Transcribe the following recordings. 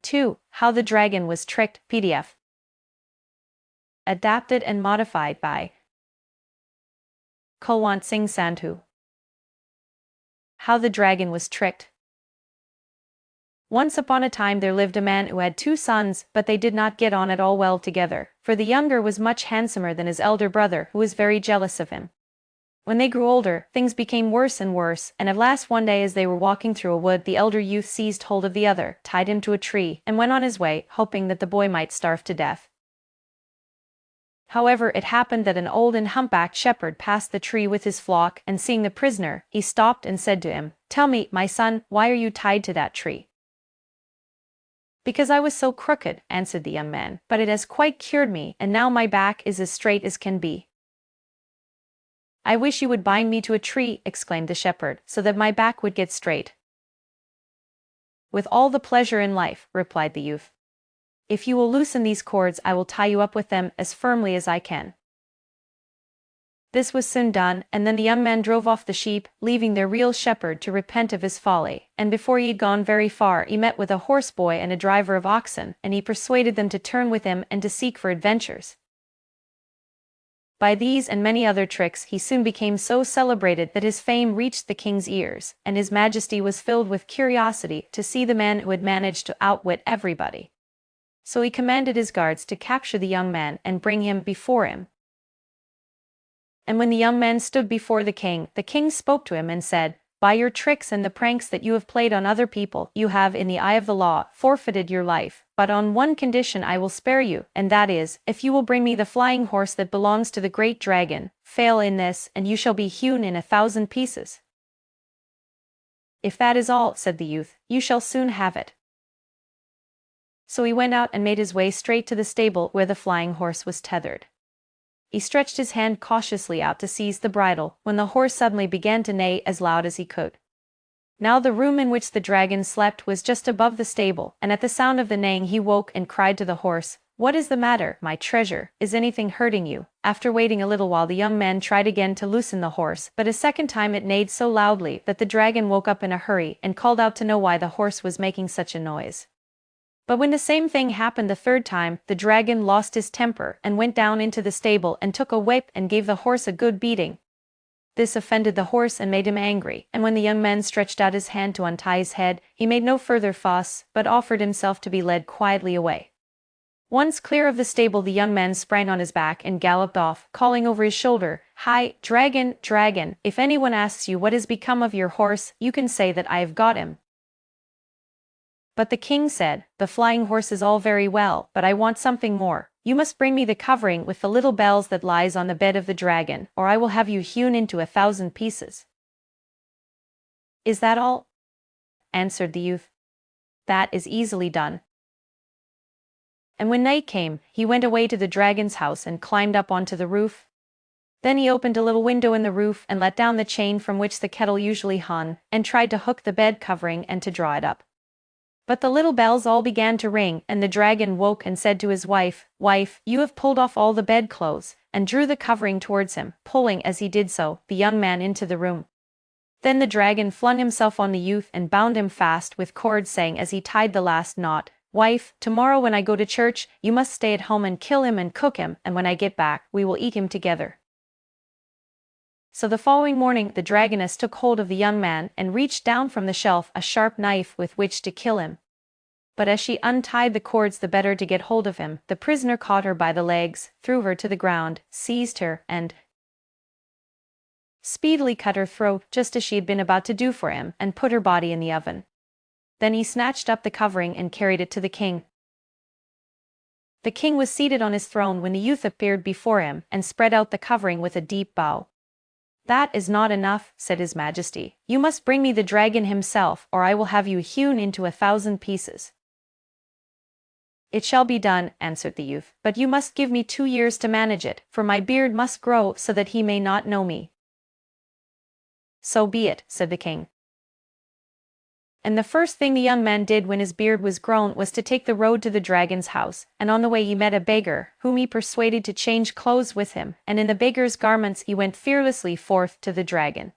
2. How the Dragon Was Tricked, PDF. Adapted and modified by Kulwant Singh Sandhu. How the Dragon Was Tricked. Once upon a time there lived a man who had 2 sons, but they did not get on at all well together, for the younger was much handsomer than his elder brother, who was very jealous of him. When they grew older, things became worse and worse, and at last one day as they were walking through a wood, the elder youth seized hold of the other, tied him to a tree, and went on his way, hoping that the boy might starve to death. However, it happened that an old and humpbacked shepherd passed the tree with his flock, and seeing the prisoner, he stopped and said to him, "Tell me, my son, why are you tied to that tree?" "Because I was so crooked," answered the young man, "but it has quite cured me, and now my back is as straight as can be." "I wish you would bind me to a tree," exclaimed the shepherd, "so that my back would get straight." "With all the pleasure in life," replied the youth. "If you will loosen these cords, I will tie you up with them as firmly as I can." This was soon done, and then the young man drove off the sheep, leaving their real shepherd to repent of his folly, and before he had gone very far he met with a horse boy and a driver of oxen, and he persuaded them to turn with him and to seek for adventures. By these and many other tricks he soon became so celebrated that his fame reached the king's ears, and his majesty was filled with curiosity to see the man who had managed to outwit everybody. So he commanded his guards to capture the young man and bring him before him. And when the young man stood before the king spoke to him and said, "By your tricks and the pranks that you have played on other people, you have, in the eye of the law, forfeited your life, but on one condition I will spare you, and that is, if you will bring me the flying horse that belongs to the great dragon. Fail in this, and you shall be hewn in 1,000 pieces." "If that is all," said the youth, "you shall soon have it." So he went out and made his way straight to the stable where the flying horse was tethered. He stretched his hand cautiously out to seize the bridle, when the horse suddenly began to neigh as loud as he could. Now the room in which the dragon slept was just above the stable, and at the sound of the neighing he woke and cried to the horse, "What is the matter, my treasure? Is anything hurting you?" After waiting a little while the young man tried again to loosen the horse, but a second time it neighed so loudly that the dragon woke up in a hurry and called out to know why the horse was making such a noise. But when the same thing happened the third time, the dragon lost his temper and went down into the stable and took a whip and gave the horse a good beating. This offended the horse and made him angry, and when the young man stretched out his hand to untie his head, he made no further fuss, but offered himself to be led quietly away. Once clear of the stable the young man sprang on his back and galloped off, calling over his shoulder, "Hi, dragon, dragon, if anyone asks you what has become of your horse, you can say that I have got him." But the king said, "The flying horse is all very well, but I want something more. You must bring me the covering with the little bells that lies on the bed of the dragon, or I will have you hewn into 1,000 pieces." "Is that all?" answered the youth. "That is easily done." And when night came, he went away to the dragon's house and climbed up onto the roof. Then he opened a little window in the roof and let down the chain from which the kettle usually hung, and tried to hook the bed covering and to draw it up. But the little bells all began to ring, and the dragon woke and said to his wife, "Wife, you have pulled off all the bedclothes," and drew the covering towards him, pulling as he did so, the young man into the room. Then the dragon flung himself on the youth and bound him fast with cords, saying as he tied the last knot, "Wife, tomorrow when I go to church, you must stay at home and kill him and cook him, and when I get back, we will eat him together." So the following morning the dragoness took hold of the young man and reached down from the shelf a sharp knife with which to kill him. But as she untied the cords the better to get hold of him, the prisoner caught her by the legs, threw her to the ground, seized her, and speedily cut her throat, just as she had been about to do for him, and put her body in the oven. Then he snatched up the covering and carried it to the king. The king was seated on his throne when the youth appeared before him, and spread out the covering with a deep bow. "That is not enough," said his majesty. "You must bring me the dragon himself, or I will have you hewn into 1,000 pieces." "It shall be done," answered the youth, "but you must give me 2 years to manage it, for my beard must grow so that he may not know me." "So be it," said the king. And the first thing the young man did when his beard was grown was to take the road to the dragon's house, and on the way he met a beggar, whom he persuaded to change clothes with him, and in the beggar's garments he went fearlessly forth to the dragon.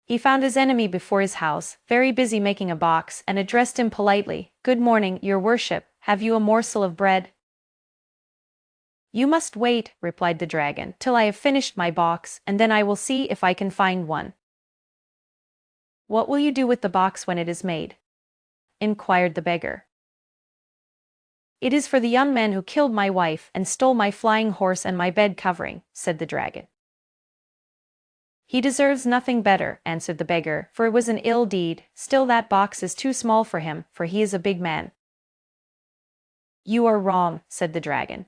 He found his enemy before his house, very busy making a box, and addressed him politely. "Good morning, your worship, have you a morsel of bread?" "You must wait," replied the dragon, "till I have finished my box, and then I will see if I can find one." "What will you do with the box when it is made?" inquired the beggar. "It is for the young man who killed my wife and stole my flying horse and my bed covering," said the dragon. "He deserves nothing better," answered the beggar, "for it was an ill deed. Still that box is too small for him, for he is a big man." "You are wrong," said the dragon.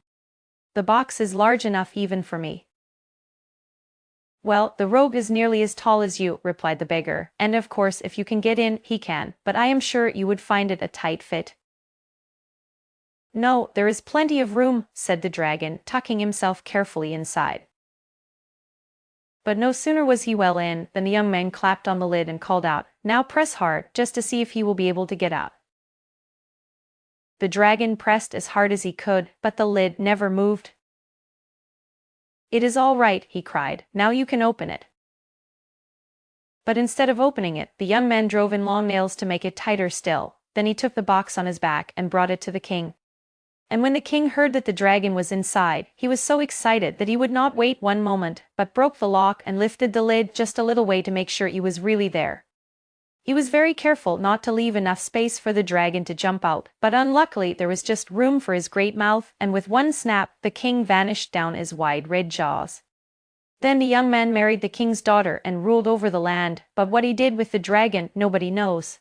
"The box is large enough even for me." "Well, the rogue is nearly as tall as you," replied the beggar, "and of course if you can get in, he can, but I am sure you would find it a tight fit." "No, there is plenty of room," said the dragon, tucking himself carefully inside. But no sooner was he well in, than the young man clapped on the lid and called out, "Now press hard, just to see if he will be able to get out." The dragon pressed as hard as he could, but the lid never moved. "It is all right," he cried, "now you can open it." But instead of opening it, the young man drove in long nails to make it tighter still. Then he took the box on his back and brought it to the king. And when the king heard that the dragon was inside, he was so excited that he would not wait one moment, but broke the lock and lifted the lid just a little way to make sure he was really there. He was very careful not to leave enough space for the dragon to jump out, but unluckily there was just room for his great mouth, and with one snap, the king vanished down his wide red jaws. Then the young man married the king's daughter and ruled over the land, but what he did with the dragon nobody knows.